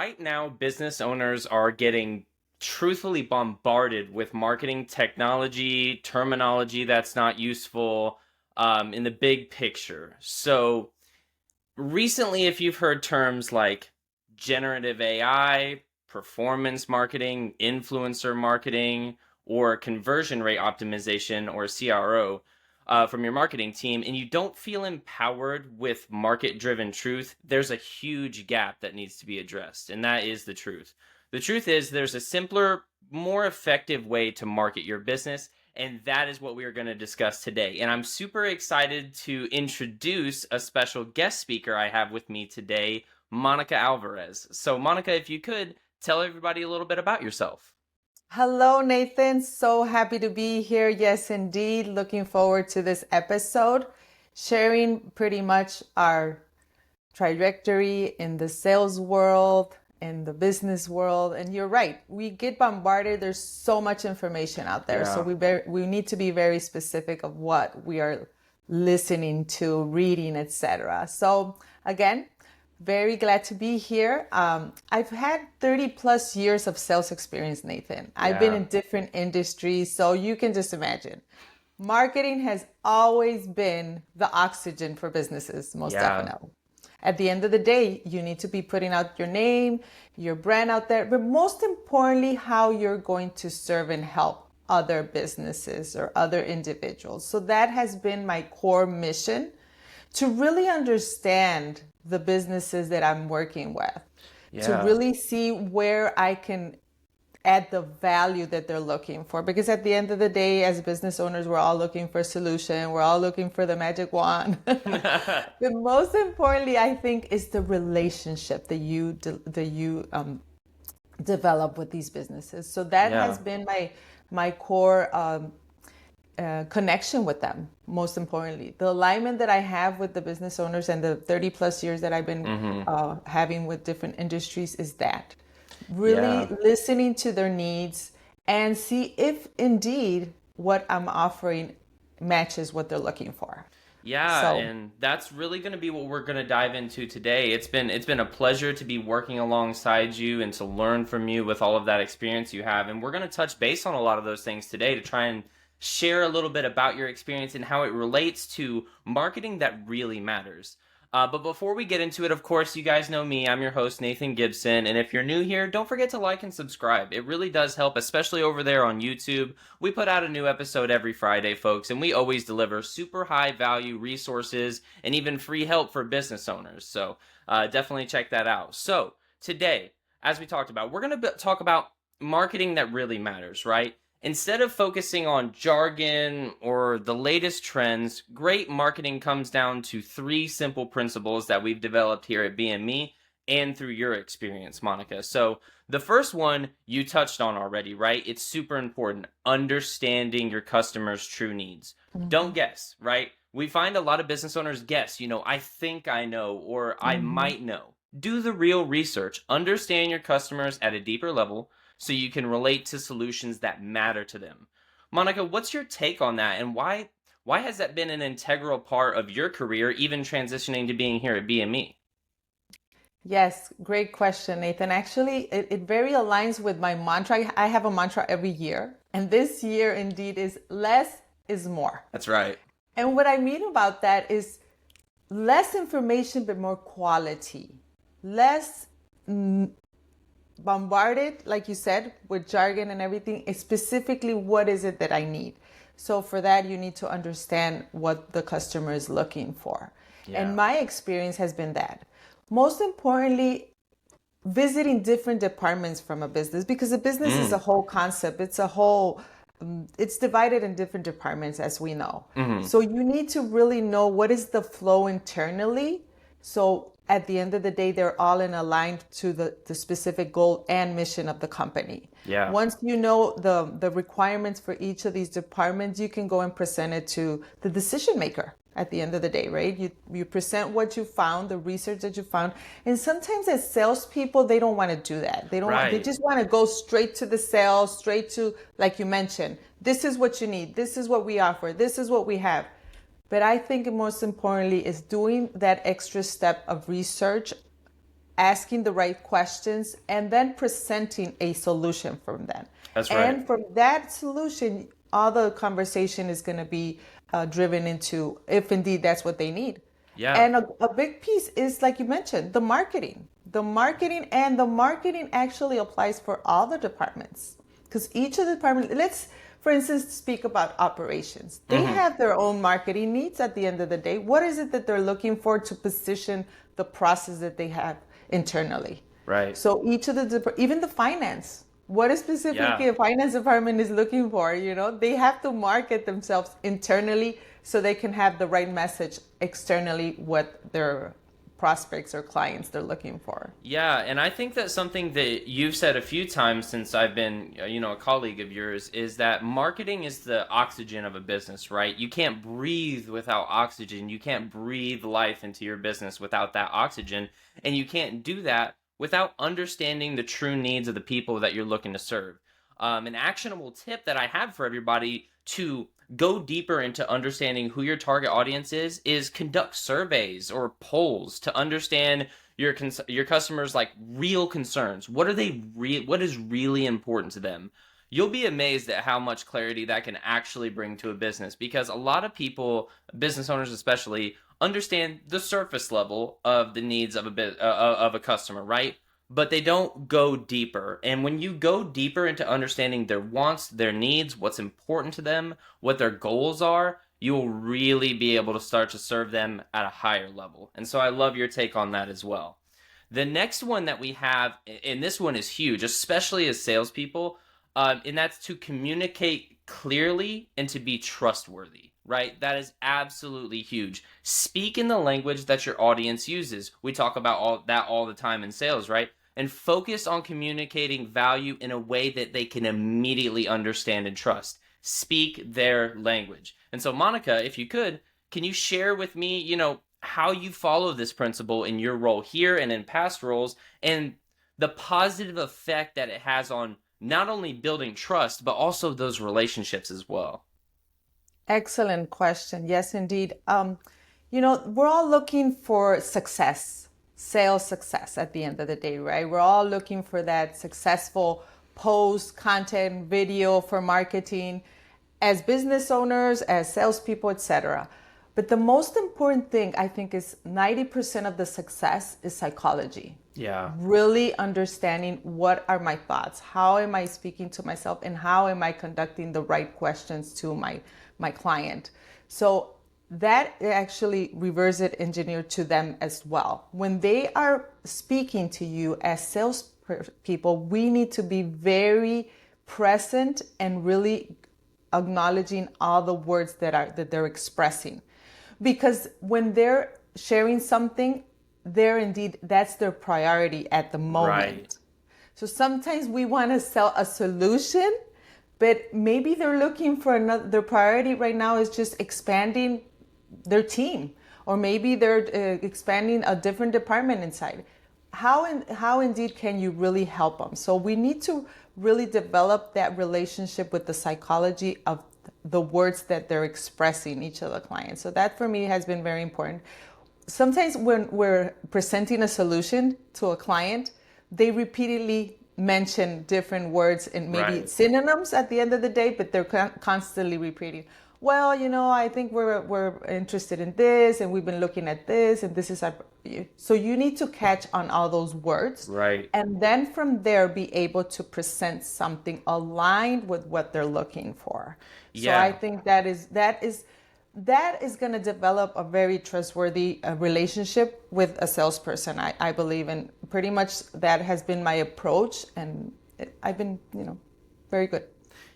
right now, business owners are getting truthfully bombarded with marketing technology, terminology that's not useful in the big picture. So, recently, if you've heard terms like generative AI, performance marketing, influencer marketing, or conversion rate optimization, or CRO, from your marketing team, and you don't feel empowered with market driven truth, there's a huge gap that needs to be addressed. And that is the truth. The truth is, there's a simpler, more effective way to market your business. And that is what we are going to discuss today. And I'm super excited to introduce a special guest speaker I have with me today, Monika Alvarez. So, Monika, if you could tell everybody a little bit about yourself. Hello, Nathan. So happy to be here. Yes, indeed. Looking forward to this episode, sharing pretty much our trajectory in the sales world, in the business world. And you're right, we get bombarded. There's so much information out there. So we need to be very specific of what we are listening to, reading, etc. So again, very glad to be here. I've had 30 plus years of sales experience, Nathan. I've been in different industries, so you can just imagine. Marketing has always been the oxygen for businesses, most definitely. At the end of the day, you need to be putting out your name, your brand out there, but most importantly, how you're going to serve and help other businesses or other individuals. So that has been my core mission, to really understand the businesses that I'm working with, to really see where I can add the value that they're looking for. Because at the end of the day, as business owners, we're all looking for a solution. We're all looking for the magic wand. But most importantly, I think, is the relationship that you develop with these businesses. So that has been my core connection with them. Most importantly, the alignment that I have with the business owners and the 30 plus years that I've been having with different industries is that really listening to their needs and see if indeed what I'm offering matches what they're looking for. And that's really going to be what we're going to dive into today. It's been a pleasure to be working alongside you and to learn from you with all of that experience you have. And we're going to touch base on a lot of those things today to try and share a little bit about your experience and how it relates to marketing that really matters. But before we get into it, of course, you guys know me. I'm your host, Nathan Gibson. And if you're new here, don't forget to like and subscribe. It really does help, especially over there on YouTube. We put out a new episode every Friday, folks, and we always deliver super high value resources and even free help for business owners. So definitely check that out. So today, as we talked about, we're going to talk about marketing that really matters, right? Instead of focusing on jargon or the latest trends, great marketing comes down to three simple principles that we've developed here at BME and through your experience, Monika. So the first one you touched on already, right? It's super important. Understanding your customers' true needs. Don't guess, right? We find a lot of business owners guess, I think I know, or I might know. Do the real research. Understand your customers at a deeper level, so you can relate to solutions that matter to them. Monika, what's your take on that, and why has that been an integral part of your career, even transitioning to being here at BME? Yes, great question, Nathan. Actually, it very aligns with my mantra. I have a mantra every year, and this year indeed is less is more. That's right. And what I mean about that is less information, but more quality. Less bombarded, like you said, with jargon and everything. It's specifically, what is it that I need? So for that, you need to understand what the customer is looking for. And my experience has been that. Most importantly, visiting different departments from a business, because a business is a whole concept. It's divided in different departments, as we know. So you need to really know what is the flow internally. So at the end of the day, they're all aligned to the specific goal and mission of the company. Once you know the requirements for each of these departments, you can go and present it to the decision maker at the end of the day, right? You present what you found, the research that you found. And sometimes as salespeople, they don't want to do that. They just want to go straight to the sales, straight to, like you mentioned, this is what you need. This is what we offer. This is what we have. But I think most importantly is doing that extra step of research asking the right questions, and then presenting a solution from them. That's right. And from that solution, all the conversation is going to be driven into if indeed that's what they need. Yeah. And a big piece is, like you mentioned, the marketing. The marketing actually applies for all the departments, because each of the departments, let's, for instance, speak about operations. They have their own marketing needs at the end of the day. What is it that they're looking for to position the process that they have internally? Right. So each of even the finance, what is specifically Yeah. a finance department is looking for, they have to market themselves internally so they can have the right message externally, what their prospects or clients they're looking for. Yeah, and I think that something that you've said a few times since I've been, a colleague of yours, is that marketing is the oxygen of a business, right? You can't breathe without oxygen. You can't breathe life into your business without that oxygen, and you can't do that without understanding the true needs of the people that you're looking to serve. An actionable tip that I have for everybody to go deeper into understanding who your target audience is conduct surveys or polls to understand your customers, like, real concerns. What is really important to them? You'll be amazed at how much clarity that can actually bring to a business, because a lot of people, business owners especially, understand the surface level of the needs of a customer, right? But they don't go deeper. And when you go deeper into understanding their wants, their needs, what's important to them, what their goals are, you will really be able to start to serve them at a higher level. And so I love your take on that as well. The next one that we have, and this one is huge, especially as salespeople, and that's to communicate clearly and to be trustworthy, right? That is absolutely huge. Speak in the language that your audience uses. We talk about all the time in sales, right? And focus on communicating value in a way that they can immediately understand and trust. Speak their language. And so, Monika, if you could, can you share with me, how you follow this principle in your role here and in past roles, and the positive effect that it has on not only building trust, but also those relationships as well? Excellent question. Yes, indeed. We're all looking for success, sales success at the end of the day, right? We're all looking for that successful post, content, video for marketing as business owners, as salespeople, etc. But the most important thing, I think, is 90% of the success is psychology. Yeah. Really understanding what are my thoughts, how am I speaking to myself, and how am I conducting the right questions to my client. So that actually reverse it engineered to them as well. When they are speaking to you as sales people, we need to be very present and really acknowledging all the words that they're expressing, because when they're sharing something, that's their priority at the moment. Right. So sometimes we want to sell a solution, but maybe they're looking for their priority right now is just expanding their team, or maybe they're expanding a different department inside. How indeed can you really help them? So we need to really develop that relationship with the psychology of the words that they're expressing, each of the clients. So that for me has been very important. Sometimes when we're presenting a solution to a client, they repeatedly mention different words and maybe synonyms at the end of the day, but they're constantly repeating, well, I think we're interested in this, and we've been looking at this, and this is our. So you need to catch on all those words, Right. and then from there be able to present something aligned with what they're looking for. So Yeah. I think that is going to develop a very trustworthy relationship with a salesperson. I believe, and pretty much that has been my approach, and I've been, very good.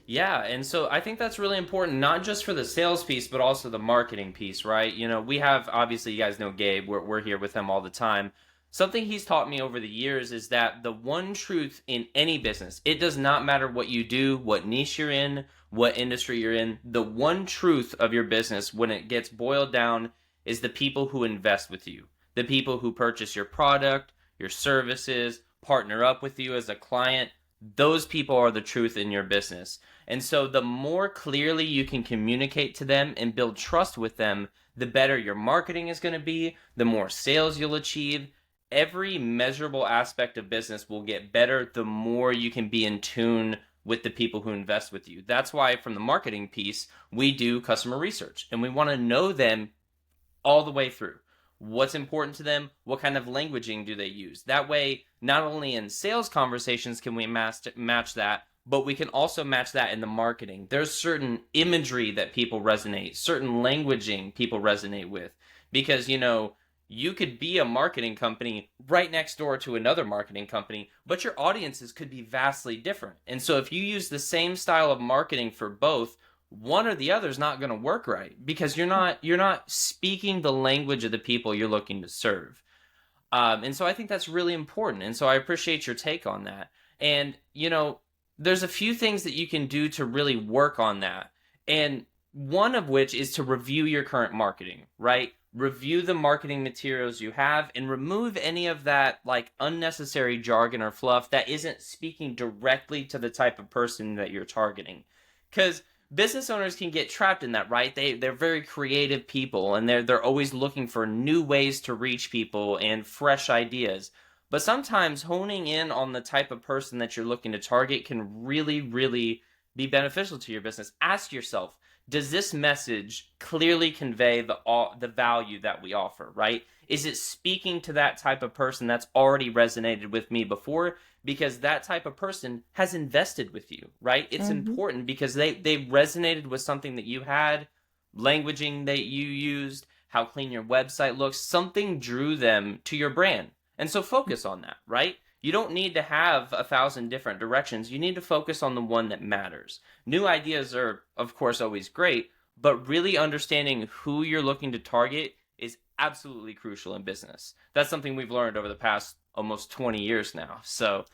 Yeah, and so I think that's really important, not just for the sales piece, but also the marketing piece, right? We have, obviously, you guys know Gabe, we're here with him all the time. Something he's taught me over the years is that the one truth in any business, it does not matter what you do, what niche you're in, what industry you're in, the one truth of your business, when it gets boiled down, is the people who invest with you, the people who purchase your product, your services, partner up with you as a client. Those people are the truth in your business. And so the more clearly you can communicate to them and build trust with them, the better your marketing is going to be, the more sales you'll achieve. every measurable aspect of business will get better the more you can be in tune with the people who invest with you. That's why from the marketing piece, we do customer research and we want to know them all the way through. What's important to them? What kind of languaging do they use? That way, not only in sales conversations can we match that, but we can also match that in the marketing. There's certain imagery that people resonate, certain languaging people resonate with. Because, you could be a marketing company right next door to another marketing company, but your audiences could be vastly different. And so if you use the same style of marketing for both, one or the other is not going to work right because you're not speaking the language of the people you're looking to serve. And so I think that's really important. And so I appreciate your take on that. And there's a few things that you can do to really work on that. And one of which is to review your current marketing, right? Review the marketing materials you have and remove any of that like unnecessary jargon or fluff that isn't speaking directly to the type of person that you're targeting. Because business owners can get trapped in that, right? They're very creative people and they're always looking for new ways to reach people and fresh ideas. But sometimes honing in on the type of person that you're looking to target can really, really be beneficial to your business. Ask yourself, does this message clearly convey the value that we offer, right? Is it speaking to that type of person that's already resonated with me before? Because that type of person has invested with you, right? It's important because they resonated with something that you had, languaging that you used, how clean your website looks, something drew them to your brand. And so focus on that, right? You don't need to have 1,000 different directions. You need to focus on the one that matters. New ideas are, of course, always great, but really understanding who you're looking to target is absolutely crucial in business. That's something we've learned over the past almost 20 years now. So,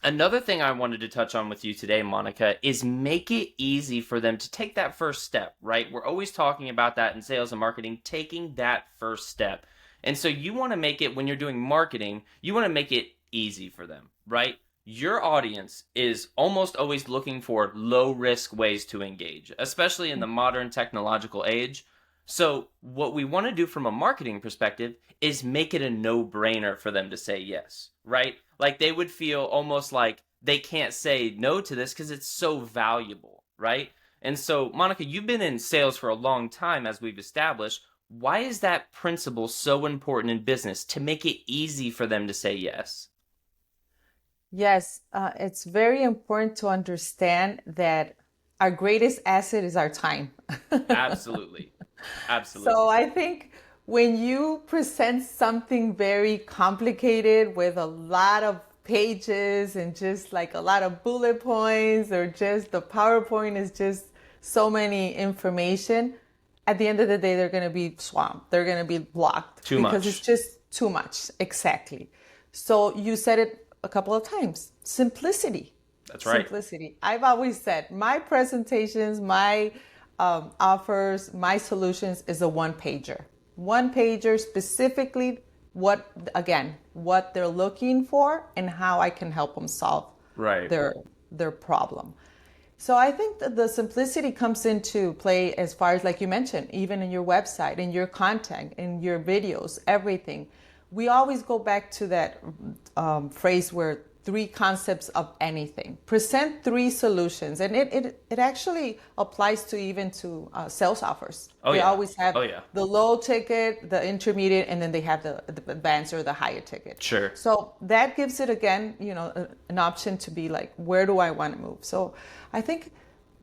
another thing I wanted to touch on with you today, Monika, is make it easy for them to take that first step, right? We're always talking about that in sales and marketing, taking that first step. And so you want to make it, when you're doing marketing, you want to make it easy for them, right? Your audience is almost always looking for low-risk ways to engage, especially in the modern technological age. So what we want to do from a marketing perspective is make it a no-brainer for them to say yes, right? Like they would feel almost like they can't say no to this because it's so valuable, right? And so, Monika, you've been in sales for a long time, as we've established. Why is that principle so important in business to make it easy for them to say yes? Yes, it's very important to understand that our greatest asset is our time. Absolutely. So Absolutely. I think when you present something very complicated with a lot of pages and just like a lot of bullet points, or just the PowerPoint is just so many information, at the end of the day, they're going to be swamped. They're going to be blocked Too because it's much. just too much. Exactly. So you said it a couple of times. Simplicity. That's right. Simplicity. I've always said my presentations, my offers, my solutions is a one pager. One pager specifically what they're looking for and how I can help them solve Right. their problem. So I think that the simplicity comes into play as far as, like you mentioned, even in your website, in your content, in your videos, everything. We always go back to that phrase where three concepts of anything. Present three solutions. And it actually applies to even to sales offers. Oh They yeah. always have Oh yeah. the low ticket, the intermediate, and then they have the advanced or the higher ticket. Sure. So that gives it again, an option to be like, where do I want to move? So I think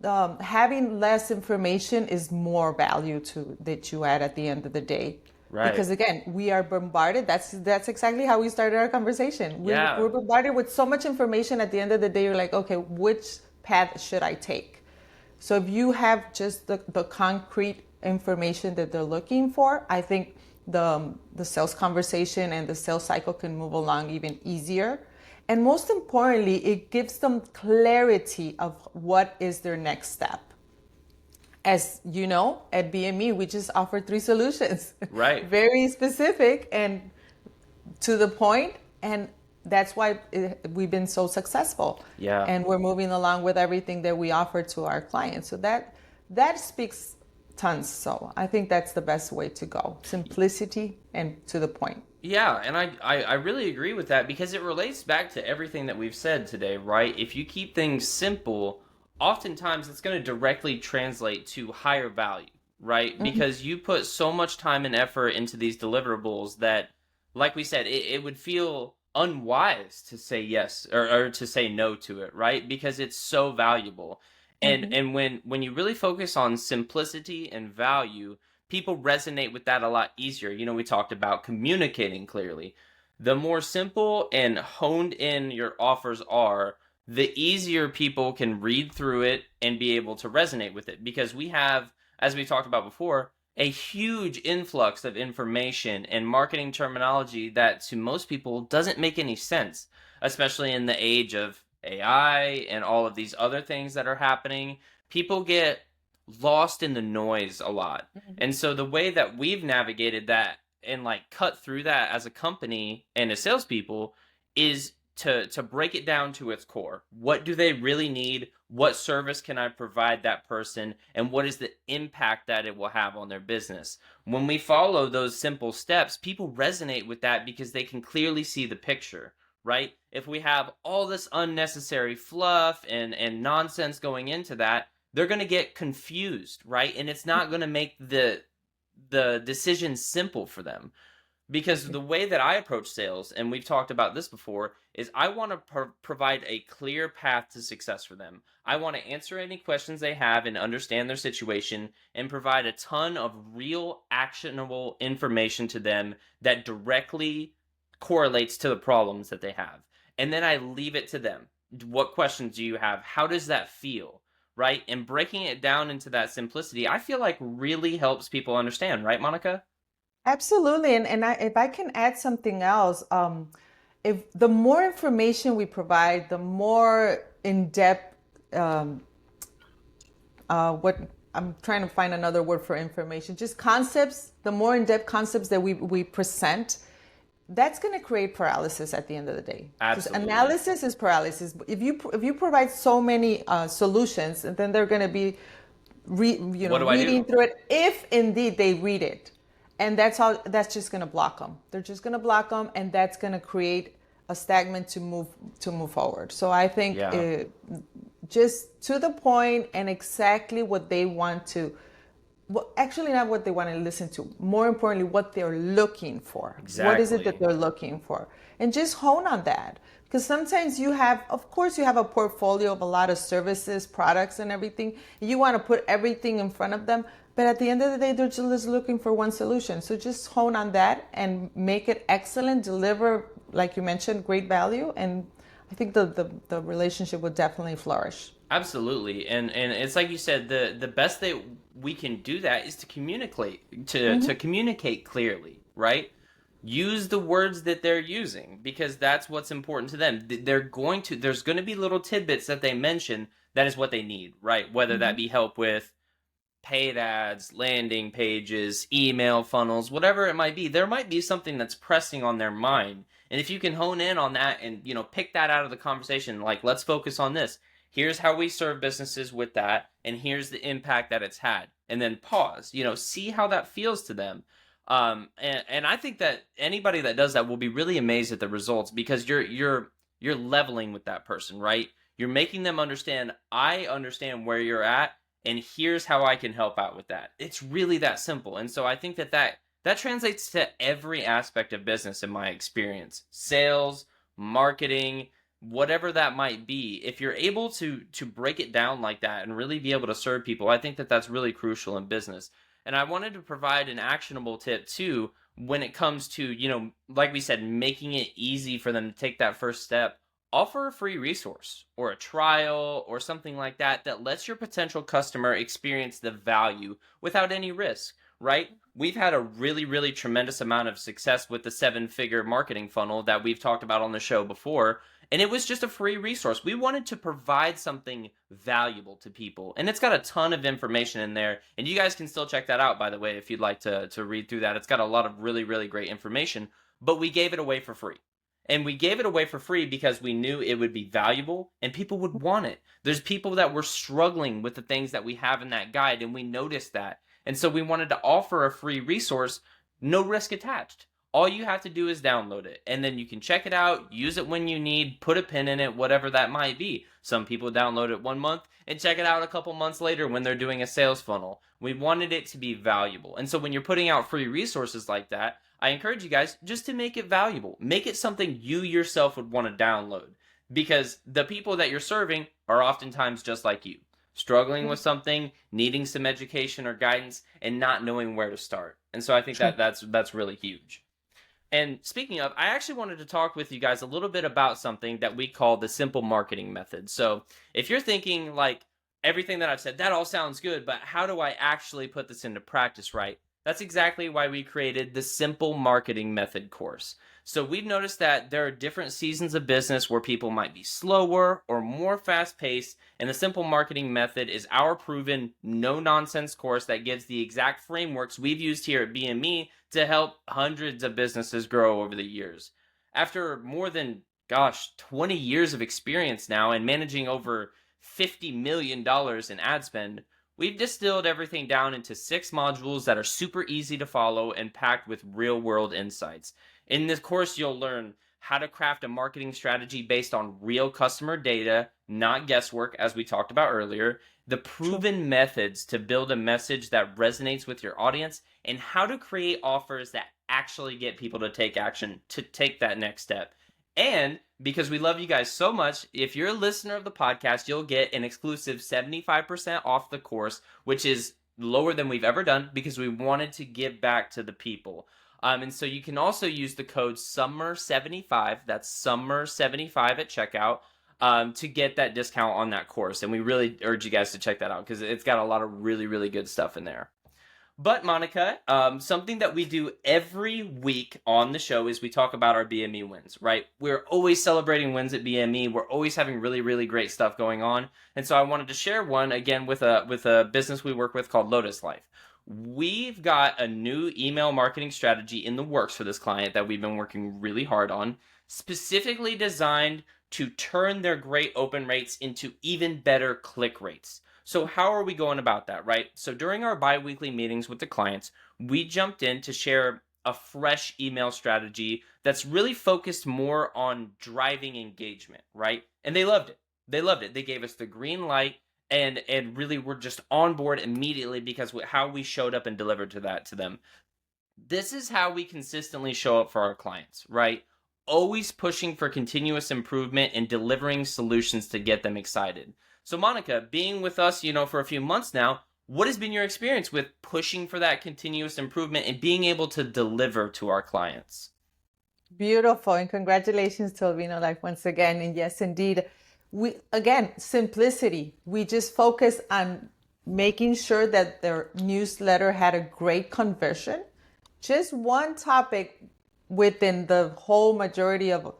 having less information is more value to that you add at the end of the day. Right. Because again, we are bombarded. That's exactly how we started our conversation. Yeah. We're bombarded with so much information. At the end of the day, you're like, okay, which path should I take? So if you have just the concrete information that they're looking for, I think the sales conversation and the sales cycle can move along even easier. And most importantly, it gives them clarity of what is their next step. As you know, at BME, we just offer three solutions. Right. Very specific and to the point, and that's why we've been so successful. Yeah. And we're moving along with everything that we offer to our clients. So that speaks tons. So I think that's the best way to go. Simplicity and to the point. Yeah, and I really agree with that because it relates back to everything that we've said today, right? If you keep things simple, oftentimes it's going to directly translate to higher value, right? Mhm. Because you put so much time and effort into these deliverables that, like we said, it would feel unwise to say yes or to say no to it, right? Because it's so valuable. Mhm. And when you really focus on simplicity and value, people resonate with that a lot easier. You know, we talked about communicating clearly. The more simple and honed in your offers are, the easier people can read through it and be able to resonate with it. Because we have, as we talked about before, a huge influx of information and marketing terminology that to most people doesn't make any sense, especially in the age of AI and all of these other things that are happening. People get lost in the noise a lot. Mhm. And so the way that we've navigated that and like cut through that as a company and as salespeople is to break it down to its core. What do they really need? What service can I provide that person? And what is the impact that it will have on their business? When we follow those simple steps, people resonate with that because they can clearly see the picture, right? If we have all this unnecessary fluff and nonsense going into that, they're going to get confused, right? And it's not going to make the decision simple for them because the way that I approach sales, and we've talked about this before, is I want to provide a clear path to success for them. I want to answer any questions they have and understand their situation and provide a ton of real actionable information to them that directly correlates to the problems that they have. And then I leave it to them. What questions do you have? How does that feel? Right? And breaking it down into that simplicity, I feel like really helps people understand, right, Monica? Absolutely. If I can add something else, if the more information we provide, the more in depth, um, what I'm trying to find another word for information, just concepts, the more in depth concepts that we present, that's going to create paralysis at the end of the day, because Absolutely. analysis is paralysis. If you provide so many solutions, and then they're going to be What do I do? reading through it, if indeed they read it, and that's just going to block them. They're just going to block them, and that's going to create a stagnant to move forward. So I think Yeah, just to the point and exactly what they want to, well, actually not what they want to listen to, more importantly what they're looking for. What is it that exactly. they're looking for? And just hone on that, because sometimes you have, of course, you have a portfolio of a lot of services, products, and everything. You want to put everything in front of them, but at the end of the day they're just looking for one solution. So just hone on that and make it excellent, deliver, like you mentioned, great value, and I think the relationship would definitely flourish. Absolutely. And it's like you said, the best that we can do that is to communicate to Hmm. communicate clearly, right? Use the words that they're using because that's what's important to them. There's going to be little tidbits that they mention that is what they need, right? Whether that Hmm. be help with paid ads, landing pages, email funnels, whatever it might be, there might be something that's pressing on their mind. And if you can hone in on that and, pick that out of the conversation, like, let's focus on this. Here's how we serve businesses with that, and here's the impact that it's had. And then pause, see how that feels to them. And I think that anybody that does that will be really amazed at the results because you're leveling with that person, right? You're making them understand, I understand where you're at and here's how I can help out with that. It's really that simple. And so I think that translates to every aspect of business in my experience. Sales, marketing, whatever that might be. If you're able to break it down like that and really be able to serve people, I think that that's really crucial in business. And I wanted to provide an actionable tip too when it comes to, like we said, making it easy for them to take that first step. Offer a free resource or a trial or something like that that lets your potential customer experience the value without any risk, right? We've had a really, really tremendous amount of success with the 7-figure marketing funnel that we've talked about on the show before. And it was just a free resource. We wanted to provide something valuable to people. And it's got a ton of information in there. And you guys can still check that out, by the way, if you'd like to read through that. It's got a lot of really, really great information. But we gave it away for free. And we gave it away for free because we knew it would be valuable and people would want it. There's people that were struggling with the things that we have in that guide, and we noticed that. And so we wanted to offer a free resource, no risk attached. All you have to do is download it, and then you can check it out, use it when you need, put a pin in it, whatever that might be. Some people download it 1 month and check it out a couple months later when they're doing a sales funnel. We wanted it to be valuable. And so when you're putting out free resources like that, I encourage you guys just to make it valuable. Make it something you yourself would want to download, because the people that you're serving are oftentimes just like you, struggling with something, needing some education or guidance, and not knowing where to start. And so I think Sure. that's really huge. And speaking of, I actually wanted to talk with you guys a little bit about something that we call the simple marketing method. So if you're thinking like everything that I've said, that all sounds good, but how do I actually put this into practice right? That's exactly why we created the simple marketing method course. So we've noticed that there are different seasons of business where people might be slower or more fast paced. And the simple marketing method is our proven no nonsense course that gives the exact frameworks we've used here at BME to help hundreds of businesses grow over the years. After more than, 20 years of experience now and managing over $50 million in ad spend, we've distilled everything down into 6 modules that are super easy to follow and packed with real world insights. In this course, you'll learn how to craft a marketing strategy based on real customer data, not guesswork, as we talked about earlier, the Sure. proven methods to build a message that resonates with your audience, and how to create offers that actually get people to take action, to take that next step. And because we love you guys so much, if you're a listener of the podcast, you'll get an exclusive 75% off the course, which is lower than we've ever done because we wanted to give back to the people. And so you can also use the code SUMMER75, that's SUMMER75 at checkout, to get that discount on that course. And we really urge you guys to check that out because it's got a lot of really, really good stuff in there. But Monika, something that we do every week on the show is we talk about our BME wins, right? We're always celebrating wins at BME. We're always having really, really great stuff going on. And so I wanted to share one again with a business we work with called Lotus Life. We've got a new email marketing strategy in the works for this client that we've been working really hard on, specifically designed to turn their great open rates into even better click rates. So how are we going about that, right? So during our bi-weekly meetings with the clients, we jumped in to share a fresh email strategy that's really focused more on driving engagement, right? And they loved it. They loved it. They gave us the green light, and really were just on board immediately because how we showed up and delivered to them. This is how we consistently show up for our clients, right? Always pushing for continuous improvement and delivering solutions to get them excited. So Monika, being with us, for a few months now, what has been your experience with pushing for that continuous improvement and being able to deliver to our clients? Beautiful. And congratulations to Albino Life once again. And yes, indeed, again, simplicity. We just focus on making sure that their newsletter had a great conversion. Just one topic within the whole majority of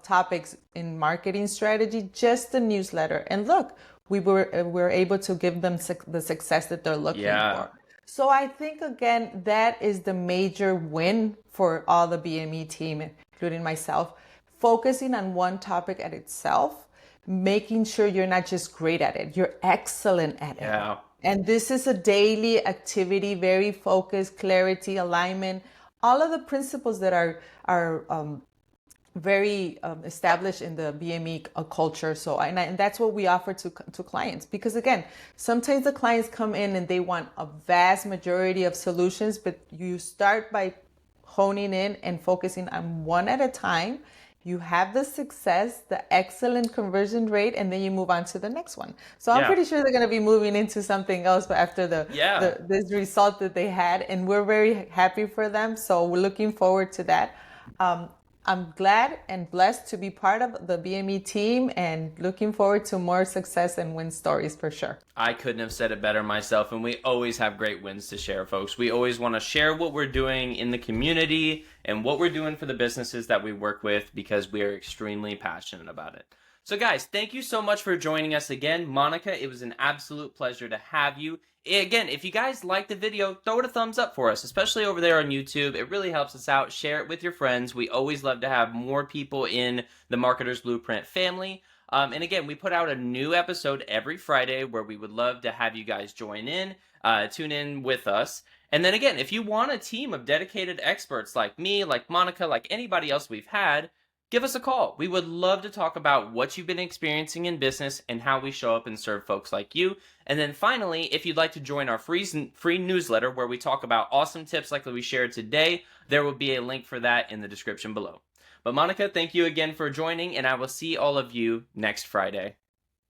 topics in marketing strategy, just the newsletter. And look, we were able to give them the success that they're looking Yeah. for. So I think again that is the major win for all the BME team, including myself, focusing on one topic at itself, making sure you're not just great at it, you're excellent at it. Yeah. And this is a daily activity, very focused, clarity, alignment, all of the principles that are very established in the BME culture. So, and that's what we offer to clients. Because again, sometimes the clients come in and they want a vast majority of solutions, but you start by honing in and focusing on one at a time. You have the success, the excellent conversion rate, and then you move on to the next one. So I'm Yeah. pretty sure they're going to be moving into something else after Yeah. this result that they had, and we're very happy for them. So we're looking forward to that. I'm glad and blessed to be part of the BME team and looking forward to more success and win stories for sure. I couldn't have said it better myself, and we always have great wins to share, folks. We always want to share what we're doing in the community and what we're doing for the businesses that we work with because we are extremely passionate about it. So guys, thank you so much for joining us again. Monika, it was an absolute pleasure to have you. Again, if you guys like the video, throw it a thumbs up for us, especially over there on YouTube. It really helps us out. Share it with your friends. We always love to have more people in the Marketer's Blueprint family. And again, we put out a new episode every Friday where we would love to have you guys join in, tune in with us. And then again, if you want a team of dedicated experts like me, like Monica, like anybody else we've had, give us a call. We would love to talk about what you've been experiencing in business and how we show up and serve folks like you. And then finally, if you'd like to join our free newsletter where we talk about awesome tips like we shared today, there will be a link for that in the description below. But Monica, thank you again for joining, and I will see all of you next Friday.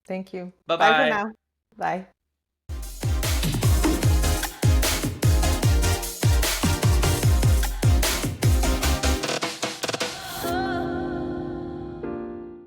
Thank you. Bye for Bye-bye. now. Bye.